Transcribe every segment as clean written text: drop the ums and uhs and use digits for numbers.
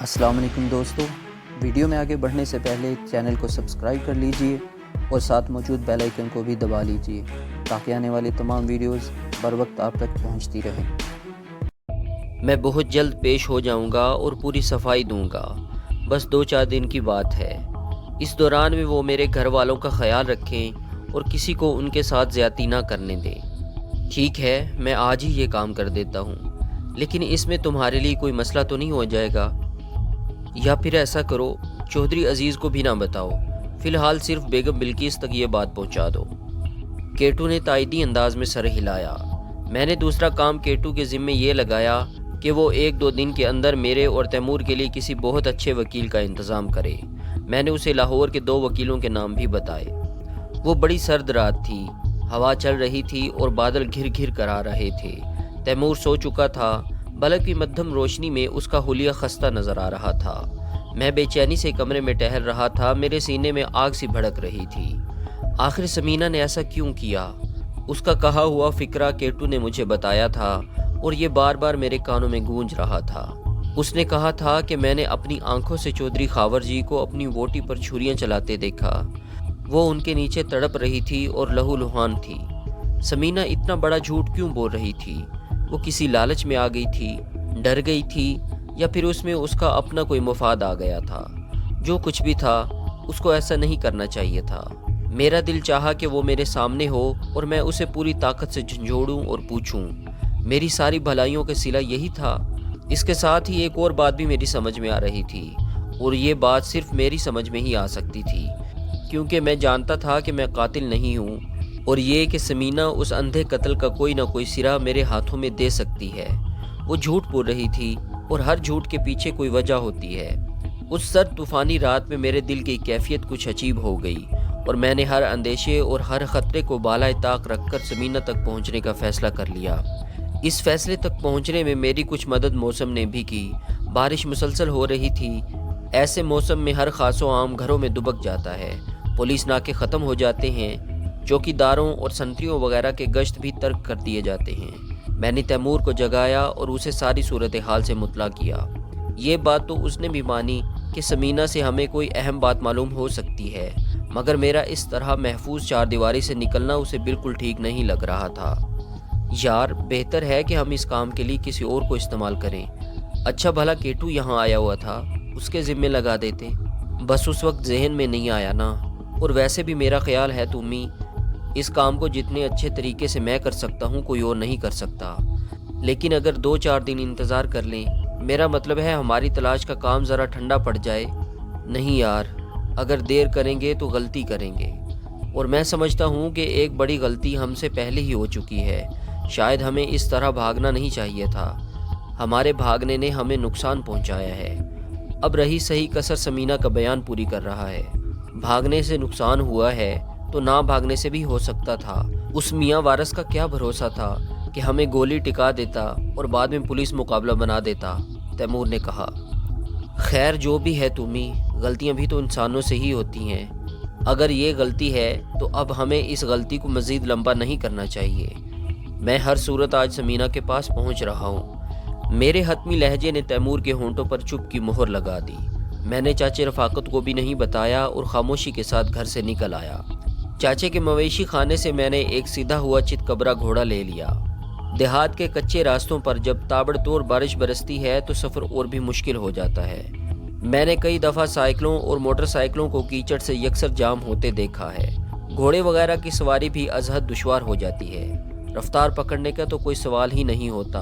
अस्सलाम वालेकुम दोस्तों, वीडियो में आगे बढ़ने से पहले चैनल को सब्सक्राइब कर लीजिए और साथ मौजूद बेल आइकन को भी दबा लीजिए ताकि आने वाली तमाम वीडियोस बर वक्त आप तक पहुंचती रहें। मैं बहुत जल्द पेश हो जाऊंगा और पूरी सफाई दूंगा। बस 2-4 दिन की बात है। इस दौरान में वो मेरे घर वालों का ख्याल रखें और किसी को उनके साथ ज़्यादती ना करने दें। ठीक है, मैं आज ही ये काम कर देता हूँ, लेकिन इसमें तुम्हारे लिए कोई मसला तो नहीं हो जाएगा? या फिर ऐसा करो, चौधरी अजीज़ को भी ना बताओ, फ़िलहाल सिर्फ बेगम बिल्किस तक ये बात पहुँचा दो। केटू ने तायदी अंदाज में सर हिलाया। मैंने दूसरा काम केटू के ज़िम्मे ये लगाया कि वो 1-2 दिन के अंदर मेरे और तैमूर के लिए किसी बहुत अच्छे वकील का इंतज़ाम करे। मैंने उसे लाहौर के 2 वकीलों के नाम भी बताए। वो बड़ी सर्द रात थी, हवा चल रही थी और बादल घिर घिर कर आ रहे थे। तैमूर सो चुका था, बल्ब की मध्यम रोशनी में उसका हुलिया खस्ता नज़र आ रहा था। मैं बेचैनी से कमरे में टहल रहा था, मेरे सीने में आग सी भड़क रही थी। आखिर समीना ने ऐसा क्यों किया? उसका कहा हुआ फ़िक्रा केटू ने मुझे बताया था और ये बार बार मेरे कानों में गूंज रहा था। उसने कहा था कि मैंने अपनी आंखों से चौधरी खावर जी को अपनी वोटी पर छुरियां चलाते देखा। वो उनके नीचे तड़प रही थी और लहूलुहान थी। समीना इतना बड़ा झूठ क्यों बोल रही थी? वो किसी लालच में आ गई थी, डर गई थी, या फिर उसमें उसका अपना कोई मुफाद आ गया था? जो कुछ भी था, उसको ऐसा नहीं करना चाहिए था। मेरा दिल चाहा कि वो मेरे सामने हो और मैं उसे पूरी ताकत से झंझोड़ूं और पूछूं। मेरी सारी भलाइयों का सिला यही था। इसके साथ ही एक और बात भी मेरी समझ में आ रही थी, और ये बात सिर्फ मेरी समझ में ही आ सकती थी, क्योंकि मैं जानता था कि मैं कातिल नहीं हूँ, और ये कि समीना उस अंधे कत्ल का कोई ना कोई सिरा मेरे हाथों में दे सकती है। वो झूठ बोल रही थी और हर झूठ के पीछे कोई वजह होती है। उस सर्द तूफ़ानी रात में मेरे दिल की कैफियत कुछ अजीब हो गई और मैंने हर अंदेशे और हर ख़तरे को बालाए ताक रखकर समीना तक पहुंचने का फ़ैसला कर लिया। इस फैसले तक पहुंचने में मेरी कुछ मदद मौसम ने भी की। बारिश मुसलसल हो रही थी। ऐसे मौसम में हर खासो आम घरों में दुबक जाता है, पुलिस नाके ख़त्म हो जाते हैं, चौकीदारों और संतरियों वगैरह के गश्त भी तर्क कर दिए जाते हैं। मैंने तैमूर को जगाया और उसे सारी सूरत हाल से मुतला किया। ये बात तो उसने भी मानी कि समीना से हमें कोई अहम बात मालूम हो सकती है, मगर मेरा इस तरह महफूज चारदीवारी से निकलना उसे बिल्कुल ठीक नहीं लग रहा था। यार, बेहतर है कि हम इस काम के लिए किसी और को इस्तेमाल करें। अच्छा भला केटू यहाँ आया हुआ था, उसके ज़िम्मे लगा देते। बस उस वक्त जहन में नहीं आया ना। और वैसे भी मेरा ख्याल है तुम्मी, इस काम को जितने अच्छे तरीके से मैं कर सकता हूँ कोई और नहीं कर सकता। लेकिन अगर 2-4 दिन इंतज़ार कर लें, मेरा मतलब है हमारी तलाश का काम ज़रा ठंडा पड़ जाए। नहीं यार, अगर देर करेंगे तो गलती करेंगे, और मैं समझता हूँ कि एक बड़ी गलती हमसे पहले ही हो चुकी है। शायद हमें इस तरह भागना नहीं चाहिए था। हमारे भागने ने हमें नुकसान पहुँचाया है। अब रही सही कसर समीना का बयान पूरी कर रहा है। भागने से नुकसान हुआ है तो ना भागने से भी हो सकता था। उस मियाँ वारस का क्या भरोसा था कि हमें गोली टिका देता और बाद में पुलिस मुकाबला बना देता? तैमूर ने कहा। खैर, जो भी है तुम्ही, गलतियां भी तो इंसानों से ही होती हैं। अगर ये गलती है तो अब हमें इस गलती को मज़ीद लंबा नहीं करना चाहिए। मैं हर सूरत आज समीना के पास पहुंच रहा हूं। मेरे हतमी लहजे ने तैमूर के होंठों पर चुप की मोहर लगा दी। मैंने चाचे रफाकत को भी नहीं बताया और खामोशी के साथ घर से निकल आया। चाचे के मवेशी खाने से मैंने एक सीधा हुआ चितकबरा घोड़ा ले लिया। देहात के कच्चे रास्तों पर जब ताबड़तोड़ बारिश बरसती है तो सफ़र और भी मुश्किल हो जाता है। मैंने कई दफ़ा साइकिलों और मोटरसाइकिलों को कीचड़ से यकसर जाम होते देखा है। घोड़े वगैरह की सवारी भी अजहद दुश्वार हो जाती है। रफ्तार पकड़ने का तो कोई सवाल ही नहीं होता,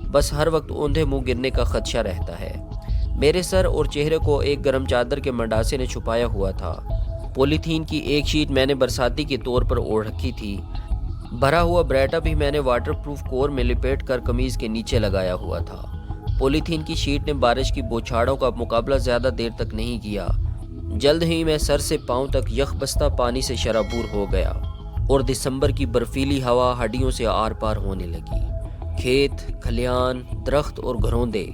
बस हर वक्त औंधे मुंह गिरने का खदशा रहता है। मेरे सर और चेहरे को एक गर्म चादर के मंडासे ने छुपाया हुआ था। पॉलीथीन की एक शीट मैंने बरसाती के तौर पर ओढ़ रखी थी। भरा हुआ ब्रेटा भी मैंने वाटरप्रूफ कोर में लिपेट कर कमीज़ के नीचे लगाया हुआ था। पॉलीथीन की शीट ने बारिश की बौछारों का मुकाबला ज़्यादा देर तक नहीं किया। जल्द ही मैं सर से पांव तक यखबस्ता पानी से शराबूर हो गया और दिसंबर की बर्फीली हवा हड्डियों से आर पार होने लगी। खेत, खलियान, दरख्त और घरौंदे,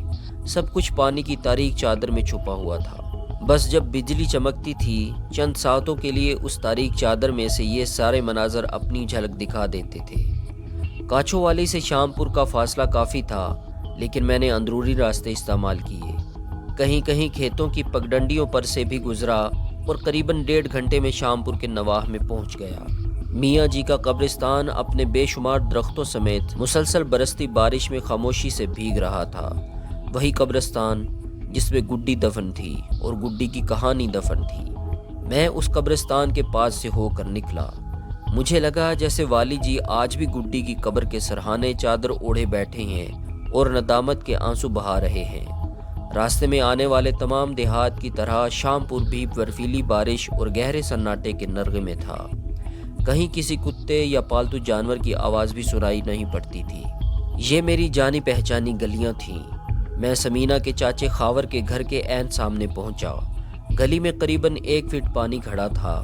सब कुछ पानी की तारीक चादर में छुपा हुआ था। बस जब बिजली चमकती थी, चंद सातों के लिए उस तारीक चादर में से ये सारे मनाजर अपनी झलक दिखा देते थे। काछोवाली से शामपुर का फासला काफ़ी था, लेकिन मैंने अंदरूनी रास्ते इस्तेमाल किए। कहीं कहीं खेतों की पगडंडियों पर से भी गुजरा और करीबन 1.5 घंटे में शामपुर के नवाह में पहुंच गया। मियाँ जी का कब्रिस्तान अपने बेशुमार दरख्तों समेत मुसलसल बरसती बारिश में खामोशी से भीग रहा था। वही कब्रिस्तान जिसमें गुड्डी दफन थी और गुड्डी की कहानी दफन थी। मैं उस कब्रिस्तान के पास से होकर निकला। मुझे लगा जैसे वाली जी आज भी गुड्डी की कब्र के सरहाने चादर ओढ़े बैठे हैं और नदामत के आंसू बहा रहे हैं। रास्ते में आने वाले तमाम देहात की तरह शामपुर भी बर्फीली बारिश और गहरे सन्नाटे के नरगे में था। कहीं किसी कुत्ते या पालतू जानवर की आवाज़ भी सुनाई नहीं पड़ती थी। ये मेरी जानी पहचानी गलियां थीं। मैं समीना के चाचे खावर के घर के ऐन सामने पहुंचा। गली में करीबन 1 फीट पानी खड़ा था।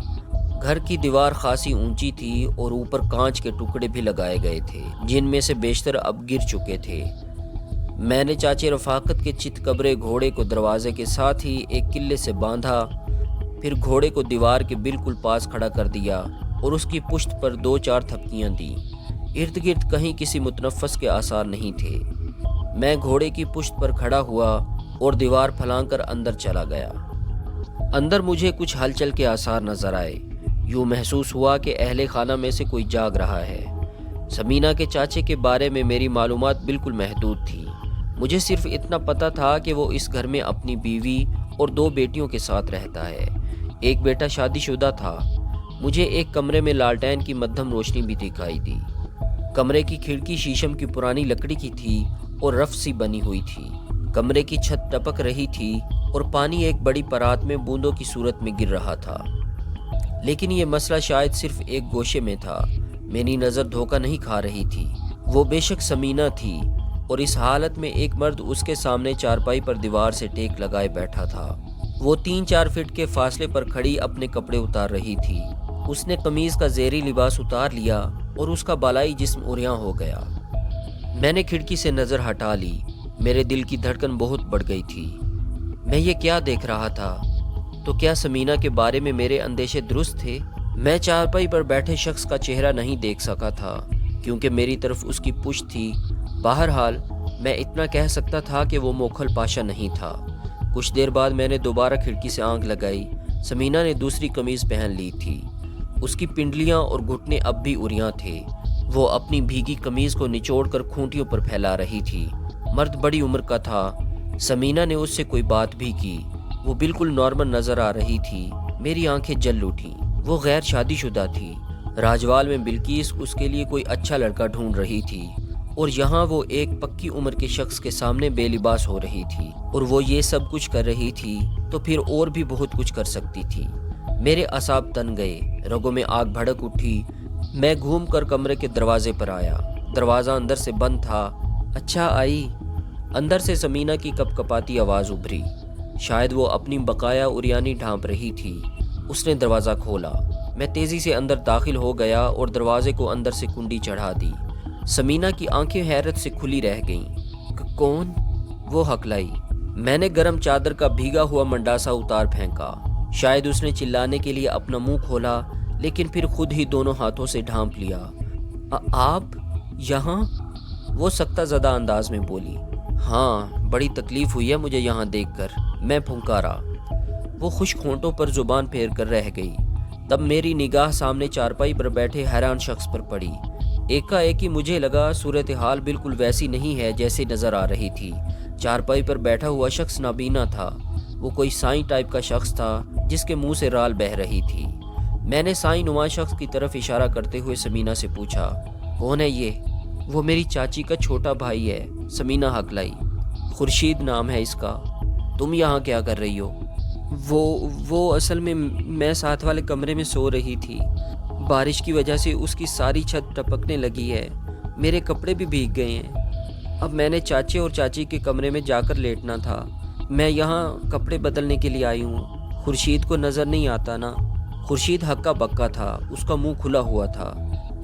घर की दीवार खासी ऊंची थी और ऊपर कांच के टुकड़े भी लगाए गए थे, जिनमें से बेशतर अब गिर चुके थे। मैंने चाचे रफाकत के चितकबरे घोड़े को दरवाजे के साथ ही एक किले से बांधा, फिर घोड़े को दीवार के बिल्कुल पास खड़ा कर दिया और उसकी पुश्त पर 2-4 थपकियां दी। इर्द गिर्द कहीं किसी मुतनफ़्फ़स के आसार नहीं थे। मैं घोड़े की पुश्त पर खड़ा हुआ और दीवार फलांकर अंदर चला गया। अंदर मुझे कुछ हलचल के आसार नजर आए। यूँ महसूस हुआ कि अहले खाना में से कोई जाग रहा है। समीना के चाचे के बारे में मेरी मालूमात बिल्कुल महदूद थी। मुझे सिर्फ इतना पता था कि वो इस घर में अपनी बीवी और 2 बेटियों के साथ रहता है। एक बेटा शादीशुदा था। मुझे एक कमरे में लालटेन की मध्यम रोशनी भी दिखाई दी। कमरे की खिड़की शीशम की पुरानी लकड़ी की थी और रफ सी बनी हुई थी। कमरे की छत टपक रही थी और पानी एक बड़ी परात में बूंदों की सूरत में गिर रहा था। लेकिन ये मसला शायद सिर्फ एक गोशे में था। मेरी नज़र धोखा नहीं खा रही थी। वो बेशक समीना थी और इस हालत में एक मर्द उसके सामने चारपाई पर दीवार से टेक लगाए बैठा था। वो 3-4 फीट के फासले पर खड़ी अपने कपड़े उतार रही थी। उसने कमीज़ का ज़ेरी लिबास उतार लिया और उसका बालाई जिस्म उरियां हो गया। मैंने खिड़की से नज़र हटा ली। मेरे दिल की धड़कन बहुत बढ़ गई थी। मैं ये क्या देख रहा था? तो क्या समीना के बारे में मेरे अंदेशे दुरुस्त थे? मैं चारपाई पर बैठे शख्स का चेहरा नहीं देख सका था क्योंकि मेरी तरफ उसकी पुश्त थी। बहरहाल मैं इतना कह सकता था कि वो मोखल पाशा नहीं था। कुछ देर बाद मैंने दोबारा खिड़की से आंख लगाई। समीना ने दूसरी कमीज़ पहन ली थी। उसकी पिंडलियां और घुटने अब भी उरियां थे। वो अपनी भीगी कमीज़ को निचोड़कर खूंटियों पर फैला रही थी। मर्द बड़ी उम्र का था। समीना ने उससे कोई बात भी की। वो बिल्कुल नॉर्मल नज़र आ रही थी। मेरी आंखें जल उठी। वो गैर शादीशुदा थी। राजवाल में बिल्किस उसके लिए कोई अच्छा लड़का ढूंढ रही थी और यहाँ वो एक पक्की उम्र के शख्स के सामने बेलिबास हो रही थी। और वो ये सब कुछ कर रही थी तो फिर और भी बहुत कुछ कर सकती थी। मेरे असाब तन गए, रगों में आग भड़क उठी। मैं घूम कर कमरे के दरवाजे पर आया। दरवाज़ा अंदर से बंद था। अच्छा आई। अंदर से समीना की कपकपाती आवाज़ उभरी। शायद वो अपनी बकाया उरियानी ढांप रही थी। उसने दरवाज़ा खोला। मैं तेज़ी से अंदर दाखिल हो गया और दरवाजे को अंदर से कुंडी चढ़ा दी। समीना की आंखें हैरत से खुली रह गईं। कौन? वो हकलाई। मैंने गरम चादर का भीगा हुआ मंडासा उतार फेंका। शायद उसने चिल्लाने के लिए अपना मुंह खोला, लेकिन फिर खुद ही दोनों हाथों से ढांप लिया। आप यहाँ? वो सख्ता ज़दा अंदाज में बोली। हाँ, बड़ी तकलीफ़ हुई है मुझे यहाँ देखकर। मैं फुंकारा। वो खुश्क होंठों पर जुबान फेर कर रह गई। तब मेरी निगाह सामने चारपाई पर बैठे हैरान शख्स पर पड़ी। एकाएक ही मुझे लगा सूरत हाल बिल्कुल वैसी नहीं है जैसे नज़र आ रही थी। चारपाई पर बैठा हुआ शख्स नाबीना था। वो कोई साईं टाइप का शख्स था जिसके मुंह से राल बह रही थी। मैंने साईं नुमा शख्स की तरफ इशारा करते हुए समीना से पूछा, कौन है ये? वो मेरी चाची का छोटा भाई है, समीना हकलाई। खुर्शीद नाम है इसका। तुम यहाँ क्या कर रही हो? वो असल में मैं साथ वाले कमरे में सो रही थी। बारिश की वजह से उसकी सारी छत टपकने लगी है। मेरे कपड़े भी भीग गए हैं। अब मैंने चाचे और चाची के कमरे में जाकर लेटना था। मैं यहाँ कपड़े बदलने के लिए आई हूँ। खुर्शीद को नज़र नहीं आता ना? खुर्शीद हक्का बक्का था। उसका मुंह खुला हुआ था।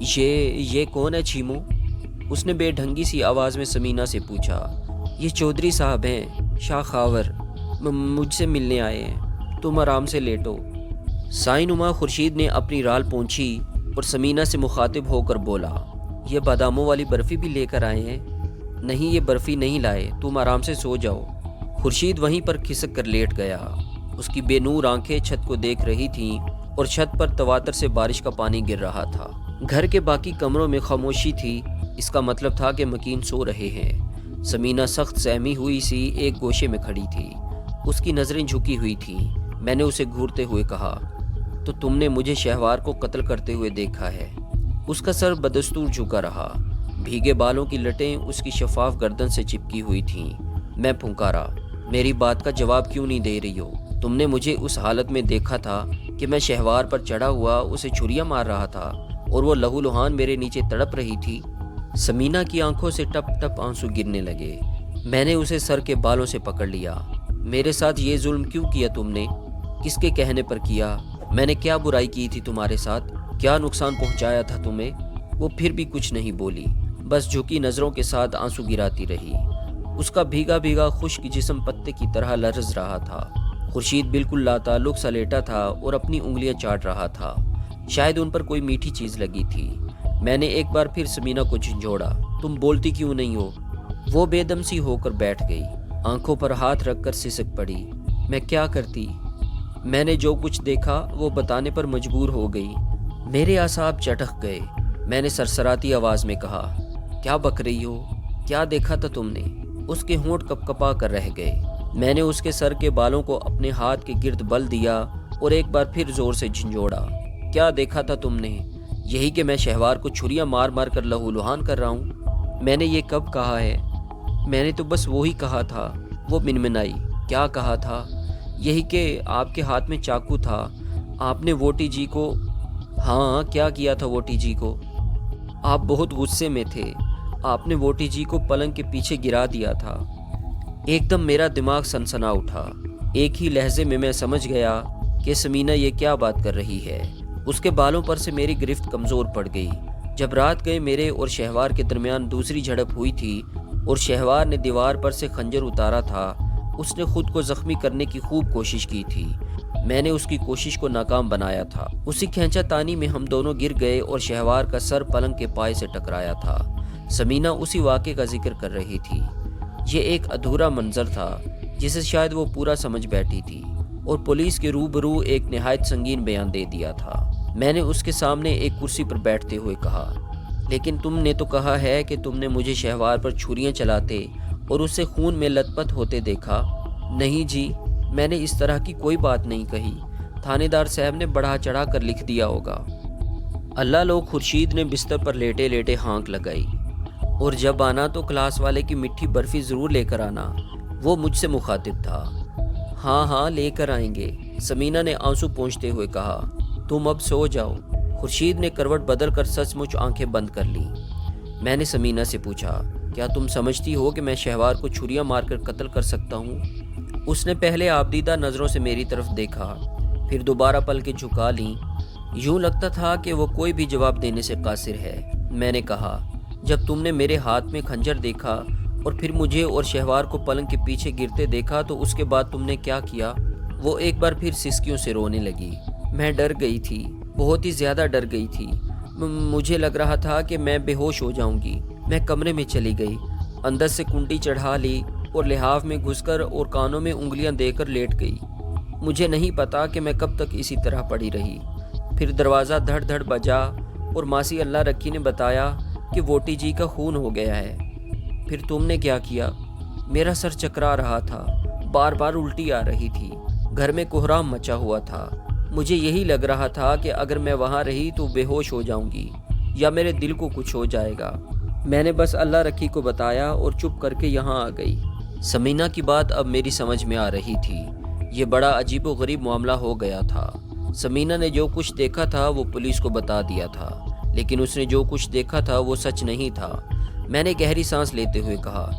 ये कौन है छीमू? उसने बेढंगी सी आवाज़ में समीना से पूछा। ये चौधरी साहब हैं, शाह खावर, मुझसे मिलने आए हैं। तुम आराम से लेटो। साईं नुमा खुर्शीद ने अपनी राल पोंछी और समीना से मुखातिब होकर बोला, ये बादामों वाली बर्फ़ी भी लेकर आए हैं? नहीं, ये बर्फ़ी नहीं लाए, तुम आराम से सो जाओ। خورشید وہیں پر کھسک کر لیٹ گیا۔ اس کی بے نور آنکھیں چھت کو دیکھ رہی تھیں اور چھت پر تواتر سے بارش کا پانی گر رہا تھا۔ گھر کے باقی کمروں میں خاموشی تھی، اس کا مطلب تھا کہ مکین سو رہے ہیں۔ سمینہ سخت سہمی ہوئی سی ایک گوشے میں کھڑی تھی، اس کی نظریں جھکی ہوئی تھیں۔ میں نے اسے گھورتے ہوئے کہا، تو تم نے مجھے شہوار کو قتل کرتے ہوئے دیکھا ہے؟ اس کا سر بدستور جھکا رہا، بھیگے بالوں کی لٹیں اس کی شفاف گردن سے چپکی ہوئی تھیں۔ میں پھنکارا، میری بات کا جواب کیوں نہیں دے رہی ہو؟ تم نے مجھے اس حالت میں دیکھا تھا کہ میں شہوار پر چڑھا ہوا اسے چھریاں مار رہا تھا اور وہ لہو لہان میرے نیچے تڑپ رہی تھی۔ سمینہ کی آنکھوں سے ٹپ ٹپ آنسو گرنے لگے۔ میں نے اسے سر کے بالوں سے پکڑ لیا۔ میرے ساتھ یہ ظلم کیوں کیا تم نے؟ کس کے کہنے پر کیا؟ میں نے کیا برائی کی تھی تمہارے ساتھ؟ کیا نقصان پہنچایا تھا تمہیں؟ وہ پھر بھی کچھ نہیں بولی، بس جھکی نظروں کے ساتھ آنسو گراتی رہی۔ اس کا بھیگا بھیگا خشک جسم پتے کی طرح لرز رہا تھا۔ خورشید بالکل لاتعلق سا لیٹا تھا اور اپنی انگلیاں چاٹ رہا تھا، شاید ان پر کوئی میٹھی چیز لگی تھی۔ میں نے ایک بار پھر سمینہ کو جھنجھوڑا، تم بولتی کیوں نہیں ہو؟ وہ بے دم سی ہو کر بیٹھ گئی، آنکھوں پر ہاتھ رکھ کر سسک پڑی۔ میں کیا کرتی؟ میں نے جو کچھ دیکھا وہ بتانے پر مجبور ہو گئی۔ میرے اعصاب چٹک گئے۔ میں نے سرسراتی آواز میں کہا، کیا بک رہی ہو؟ کیا دیکھا تھا تم نے؟ اس کے ہونٹ کپ کپا کر رہ گئے۔ میں نے اس کے سر کے بالوں کو اپنے ہاتھ کے گرد بل دیا اور ایک بار پھر زور سے جھنجھوڑا۔ کیا دیکھا تھا تم نے؟ یہی کہ میں شہوار کو چھریاں مار مار کر لہو لہان کر رہا ہوں۔ میں نے یہ کب کہا ہے؟ میں نے تو بس وہی کہا تھا۔ وہ منمنائی، کیا کہا تھا؟ یہی کہ آپ کے ہاتھ میں چاقو تھا، آپ نے ووٹی جی کو… ہاں، کیا کیا تھا ووٹی جی کو؟ آپ بہت غصے میں تھے، آپ نے ووٹی جی کو پلنگ کے پیچھے گرا دیا تھا۔ ایک دم میرا دماغ سنسنا اٹھا۔ ایک ہی لہجے میں سمجھ گیا کہ سمینہ یہ کیا بات کر رہی ہے۔ اس کے بالوں پر سے میری گرفت کمزور پڑ گئی۔ جب رات گئے میرے اور شہوار کے درمیان دوسری جھڑپ ہوئی تھی اور شہوار نے دیوار پر سے خنجر اتارا تھا، اس نے خود کو زخمی کرنے کی خوب کوشش کی تھی۔ میں نے اس کی کوشش کو ناکام بنایا تھا۔ اسی کھینچا تانی میں ہم دونوں گر گئے اور شہوار کا سر پلنگ کے پائے سے ٹکرایا تھا۔ سمینہ اسی واقعے کا ذکر کر رہی تھی۔ یہ ایک ادھورا منظر تھا جسے شاید وہ پورا سمجھ بیٹھی تھی اور پولیس کے روبرو ایک نہایت سنگین بیان دے دیا تھا۔ میں نے اس کے سامنے ایک کرسی پر بیٹھتے ہوئے کہا، لیکن تم نے تو کہا ہے کہ تم نے مجھے شہوار پر چھریاں چلاتے اور اسے خون میں لت پت ہوتے دیکھا۔ نہیں جی، میں نے اس طرح کی کوئی بات نہیں کہی، تھانے دار صاحب نے بڑھا چڑھا کر لکھ دیا ہوگا۔ اللہ لو، خورشید نے بستر پر لیٹے لیٹے ہانک لگائی، اور جب آنا تو کلاس والے کی میٹھی برفی ضرور لے کر آنا۔ وہ مجھ سے مخاطب تھا۔ ہاں ہاں، لے کر آئیں گے، سمینہ نے آنسو پونچھتے ہوئے کہا۔ تم اب سو جاؤ۔ خورشید نے کروٹ بدل کر سچ مچ آنکھیں بند کر لیں۔ میں نے سمینہ سے پوچھا، کیا تم سمجھتی ہو کہ میں شہوار کو چھریاں مار کر قتل کر سکتا ہوں؟ اس نے پہلے آبدیدہ نظروں سے میری طرف دیکھا، پھر دوبارہ پلکیں جھکا لیں۔ یوں لگتا تھا کہ وہ کوئی بھی جواب دینے سے قاصر ہے۔ میں نے کہا، جب تم نے میرے ہاتھ میں خنجر دیکھا اور پھر مجھے اور شہوار کو پلنگ کے پیچھے گرتے دیکھا تو اس کے بعد تم نے کیا کیا؟ وہ ایک بار پھر سسکیوں سے رونے لگی۔ میں ڈر گئی تھی، بہت ہی زیادہ ڈر گئی تھی۔ مجھے لگ رہا تھا کہ میں بے ہوش ہو جاؤں گی۔ میں کمرے میں چلی گئی، اندر سے کنڈی چڑھا لی اور لحاف میں گھس کر اور کانوں میں انگلیاں دے کر لیٹ گئی۔ مجھے نہیں پتا کہ میں کب تک اسی طرح پڑی رہی۔ پھر دروازہ دھڑ دھڑ بجا اور ماسی اللہ رکھی نے بتایا کہ ووٹی جی کا خون ہو گیا ہے۔ پھر تم نے کیا کیا؟ میرا سر چکرا رہا تھا، بار بار الٹی آ رہی تھی، گھر میں کوہرام مچا ہوا تھا۔ مجھے یہی لگ رہا تھا کہ اگر میں وہاں رہی تو بے ہوش ہو جاؤں گی یا میرے دل کو کچھ ہو جائے گا۔ میں نے بس اللہ رکھی کو بتایا اور چپ کر کے یہاں آ گئی۔ سمینہ کی بات اب میری سمجھ میں آ رہی تھی۔ یہ بڑا عجیب و غریب معاملہ ہو گیا تھا۔ سمینہ نے جو کچھ دیکھا تھا وہ پولیس کو بتا دیا تھا، لیکن اس نے جو کچھ دیکھا تھا وہ سچ نہیں تھا۔ میں نے گہری سانس لیتے ہوئے کہا،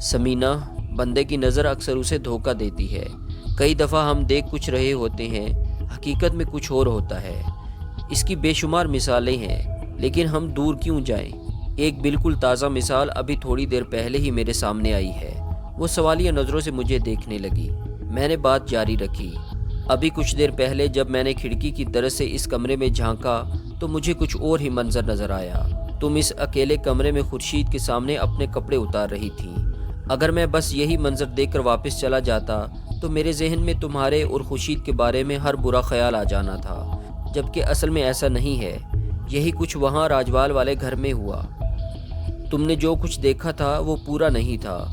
سمینہ، بندے کی نظر اکثر اسے دھوکہ دیتی ہے۔ کئی دفعہ ہم دیکھ کچھ رہے ہوتے ہیں، حقیقت میں کچھ اور ہوتا ہے۔ اس کی بے شمار مثالیں ہیں، لیکن ہم دور کیوں جائیں؟ ایک بالکل تازہ مثال ابھی تھوڑی دیر پہلے ہی میرے سامنے آئی ہے۔ وہ سوالیہ نظروں سے مجھے دیکھنے لگی۔ میں نے بات جاری رکھی، ابھی کچھ دیر پہلے جب میں نے کھڑکی کی طرف سے اس کمرے میں جھانکا تو مجھے کچھ اور ہی منظر نظر آیا۔ تم اس اکیلے کمرے میں خورشید کے سامنے اپنے کپڑے اتار رہی تھیں۔ اگر میں بس یہی منظر دیکھ کر واپس چلا جاتا تو میرے ذہن میں تمہارے اور خورشید کے بارے میں ہر برا خیال آ جانا تھا، جبکہ اصل میں ایسا نہیں ہے۔ یہی کچھ وہاں راجوال والے گھر میں ہوا۔ تم نے جو کچھ دیکھا تھا وہ پورا نہیں تھا،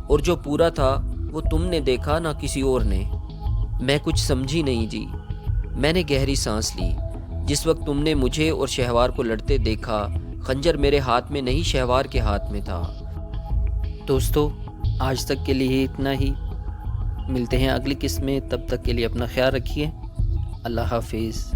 اور جو پورا تھا وہ تم نے دیکھا نہ کسی اور نے۔ میں کچھ سمجھی نہیں جی۔ میں نے گہری سانس لی۔ جس وقت تم نے مجھے اور شہوار کو لڑتے دیکھا، خنجر میرے ہاتھ میں نہیں شہوار کے ہاتھ میں تھا۔ دوستو، آج تک کے لیے اتنا ہی۔ ملتے ہیں اگلی قسط میں، تب تک کے لیے اپنا خیال رکھیے۔ اللہ حافظ۔